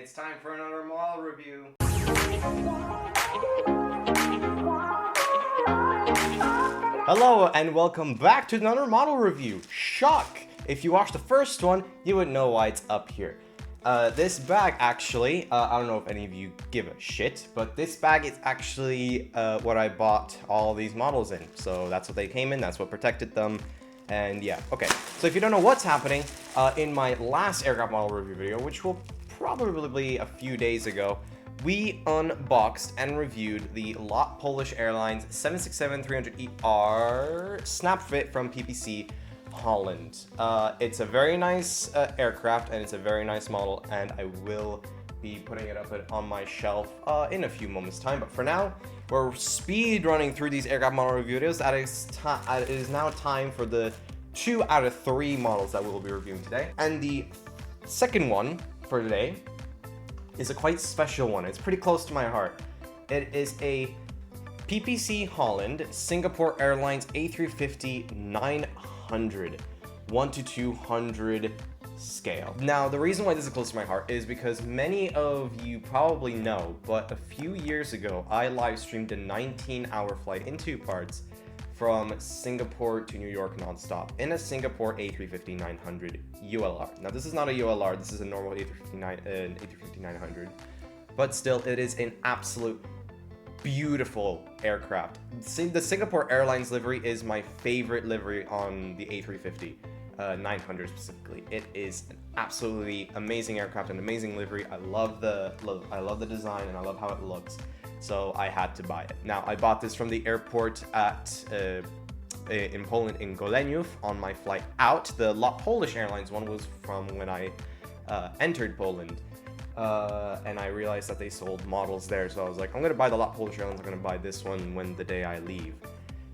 It's time for another model review. Hello and welcome back to another model review. Shock! If you watched the first one, you would know why it's up here. This bag actually, I don't know if any of you give a shit, but this bag is actually what I bought all these models in. So that's what they came in, that's what protected them. And yeah, okay. So if you don't know what's happening, in my last aircraft model review video, which will probably be a few days ago, we unboxed and reviewed the LOT Polish Airlines 767-300ER snap fit from PPC Holland. It's a very nice aircraft and it's a very nice model, and I will be putting it up on my shelf in a few moments time. But for now, we're speed running through these aircraft model review videos. It is now time for the 2 out of 3 models that we will be reviewing today. And the second one for today is a quite special one. It's pretty close to my heart. It is a PPC Holland Singapore Airlines A350-900 1:200 scale. Now, the reason why this is close to my heart is because many of you probably know, but a few years ago, I live streamed a 19-hour flight in 2 parts from Singapore to New York nonstop in a Singapore A350-900 ULR. Now, this is not a ULR, this is a normal A350-900, but still, it is an absolute beautiful aircraft. The Singapore Airlines livery is my favorite livery on the A350-900 specifically. It is an absolutely amazing aircraft, an amazing livery. I love the design and I love how it looks. So I had to buy it. Now, I bought this from the airport in Poland, in Goleniów, on my flight out. The LOT Polish Airlines one was from when I entered Poland. And I realized that they sold models there. So I was like, I'm going to buy the LOT Polish Airlines. I'm going to buy this one when the day I leave.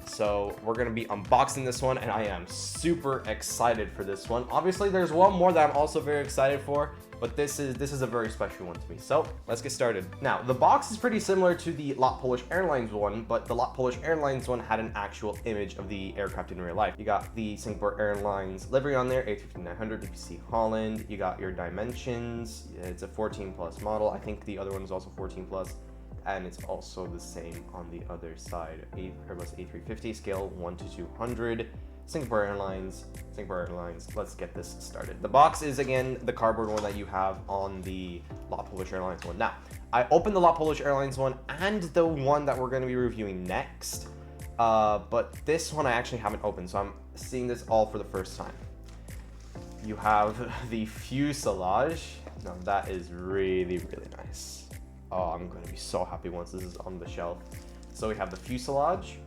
So we're going to be unboxing this one, and I am super excited for this one. Obviously, there's one more that I'm also very excited for, but this is a very special one to me. So let's get started. Now, the box is pretty similar to the LOT Polish Airlines one, but the LOT Polish Airlines one had an actual image of the aircraft in real life. You got the Singapore Airlines livery on there, A350-900, PPC Holland. You got your dimensions. It's a 14 plus model. I think the other one is also 14 plus. And it's also the same on the other side. Airbus A350 scale 1:200. Singapore Airlines. Let's get this started. The box is, again, the cardboard one that you have on the LOT Polish Airlines one. Now, I opened the LOT Polish Airlines one and the one that we're going to be reviewing next. But this one I actually haven't opened, so I'm seeing this all for the first time. You have the fuselage. Now, that is really, really nice. Oh, I'm going to be so happy once this is on the shelf. So we have the fuselage.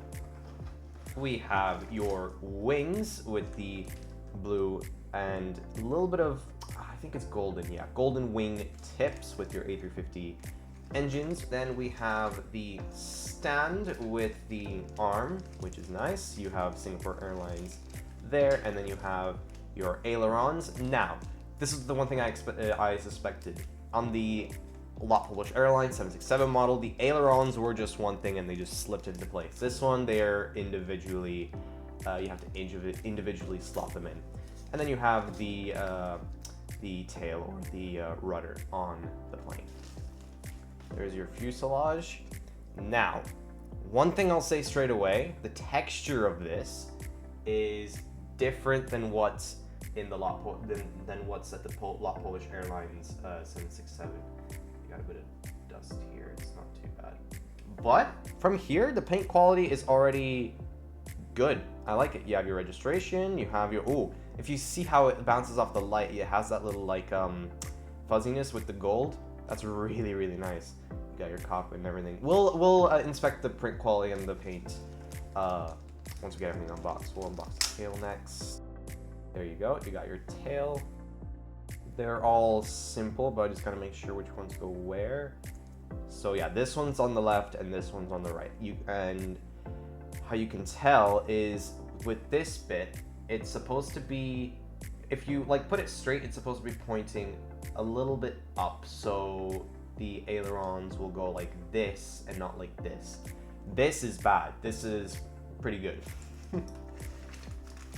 We have your wings with the blue and a little bit of, I think it's golden, yeah, golden wing tips with your A350 engines. Then we have the stand with the arm, which is nice. You have Singapore Airlines there, and then you have your ailerons. Now, this is the one thing I suspected. On the LOT Polish Airlines 767 model, the ailerons were just one thing and they just slipped into place. This one, they're individually, you have to individually slot them in. And then you have the tail or the rudder on the plane. There's your fuselage. Now, one thing I'll say straight away, the texture of this is different than what's in the than what's at the LOT Polish Airlines 767. Got a bit of dust here, it's not too bad. But from here, the paint quality is already good. I like it. You have your registration, you have your, ooh, if you see how it bounces off the light, it has that little like fuzziness with the gold. That's really, really nice. You got your cockpit and everything. We'll inspect the print quality and the paint once we get everything unboxed. We'll unbox the tail next. There you go, you got your tail. They're all simple, but I just gotta make sure which ones go where. So yeah, this one's on the left and this one's on the right. And how you can tell is with this bit, it's supposed to be, if you like put it straight, it's supposed to be pointing a little bit up. So the ailerons will go like this and not like this. This is bad. This is pretty good.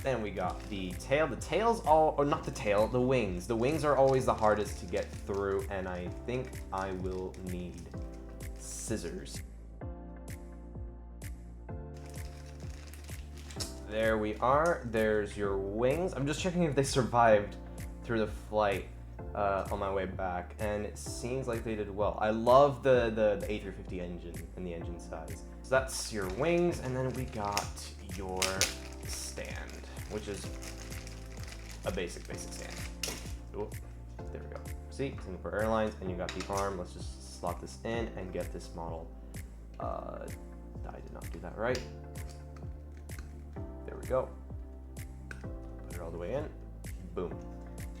Then we got the tail. The tail's all, or not the tail, the wings. The wings are always the hardest to get through, and I think I will need scissors. There we are. There's your wings. I'm just checking if they survived through the flight on my way back, and it seems like they did well. I love the A350 engine and the engine size. So that's your wings, and then we got your stand, which is a basic stand. Ooh, there we go. See, Singapore Airlines, and you got the arm. Let's just slot this in and get this model. I did not do that right. There we go. Put it all the way in. Boom.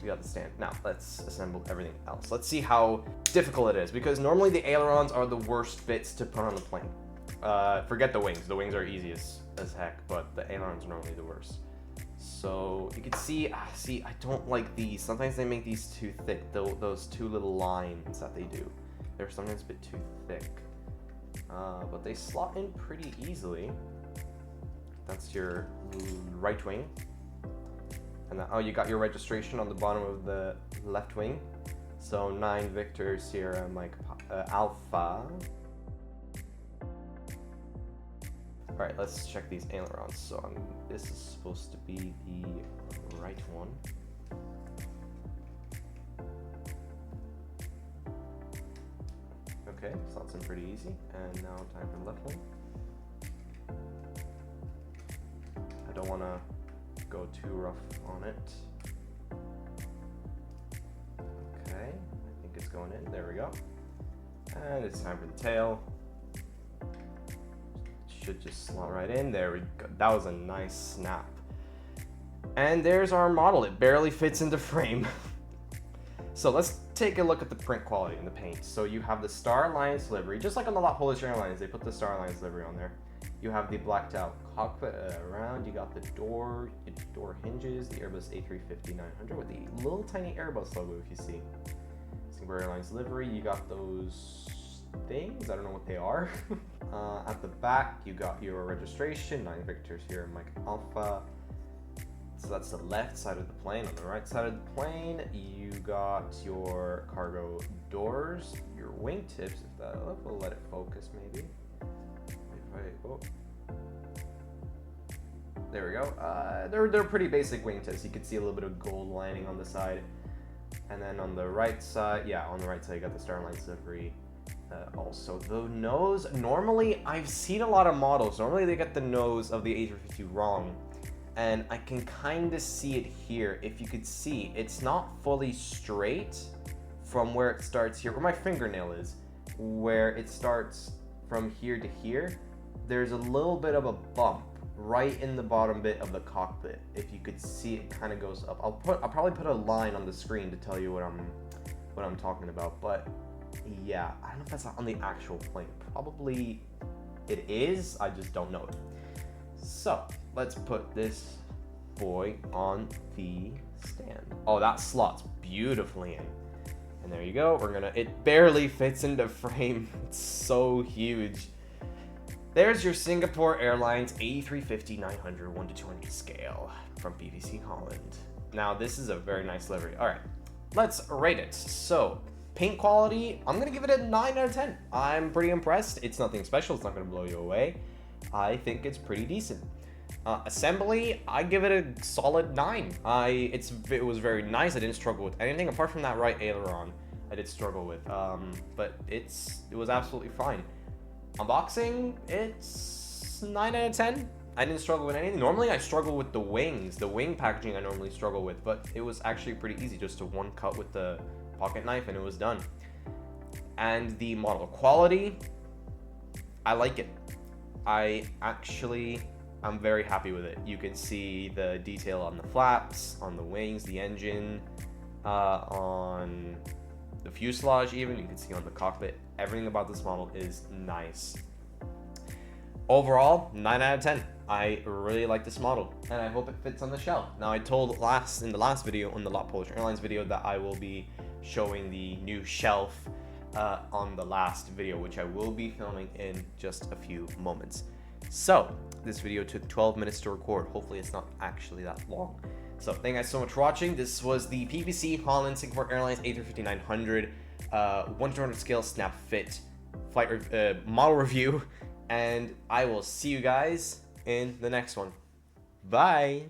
We got the stand. Now let's assemble everything else. Let's see how difficult it is, because normally the ailerons are the worst bits to put on the plane. Forget the wings. The wings are easy as heck, but the ailerons are normally the worst. So you can see, I don't like these. Sometimes they make these too thick. Those two little lines that they do, they're sometimes a bit too thick. But they slot in pretty easily. That's your right wing. And then, oh, you got your registration on the bottom of the left wing. So 9 Victor Sierra Mike Alpha. All right, let's check these ailerons. So this is supposed to be the right one. Okay, slots in pretty easy. And now time for the left one. I don't want to go too rough on it. Okay, I think it's going in. There we go. And it's time for the tail. Should just slot right in. There we go. That was a nice snap. And there's our model. It barely fits into frame. So let's take a look at the print quality and the paint. So you have the Star Alliance livery, just like on the lot Polish Airlines, they put the Star Alliance livery on there. You have the blacked out cockpit around. You got the door hinges, the Airbus A350-900 with the little tiny Airbus logo, if you see. Singapore Airlines livery. You got those things. I don't know what they are. At the back, you got your registration, 9 Victor Sierra Mike Alpha. So that's the left side of the plane. On the right side of the plane, you got your cargo doors, your wingtips. If that, we'll let it focus maybe. Oh. There we go. They're pretty basic wingtips. You can see a little bit of gold lining on the side, and then on the right side, you got the Star Alliance livery. Also, the nose. Normally, I've seen a lot of models. Normally, they get the nose of the A350 wrong, and I can kind of see it here. If you could see, it's not fully straight from where it starts here, where my fingernail is, where it starts from here to here. There's a little bit of a bump right in the bottom bit of the cockpit. If you could see, it kind of goes up. I'll probably put a line on the screen to tell you what I'm talking about. But yeah, I don't know if that's on the actual plane. Probably it is. I just don't know it. So let's put this boy on the stand. Oh, that slots beautifully in. And there you go. It barely fits into frame. It's so huge. There's your Singapore Airlines A350-900 1:20 scale from PPC Holland. Now, this is a very nice livery. All right, let's rate it. So, paint quality, I'm gonna give it a 9 out of 10. I'm pretty impressed. It's nothing special. It's not gonna blow you away. I think it's pretty decent. Assembly, I give it a solid 9. It was very nice. I didn't struggle with anything apart from that right aileron. I did struggle with, but it was absolutely fine. Unboxing, it's 9 out of 10. I didn't struggle with anything. Normally I struggle with the wings. The wing packaging I normally struggle with, but it was actually pretty easy. Just a one cut with the pocket knife and it was done. And the model quality, I like it. I'm very happy with it. You can see the detail on the flaps, on the wings, the engine, on the fuselage even. You can see on the cockpit. Everything about this model is nice. Overall, 9 out of 10. I really like this model, and I hope it fits on the shelf. Now, I told in the last video, on the Lot Polish Airlines video, that I will be showing the new shelf on the last video, which I will be filming in just a few moments. So, this video took 12 minutes to record. Hopefully it's not actually that long. So thank you guys so much for watching. This was the PPC Holland Singapore Airlines A350-900 1-200 scale snap fit flight model review, and I will see you guys in the next one. Bye.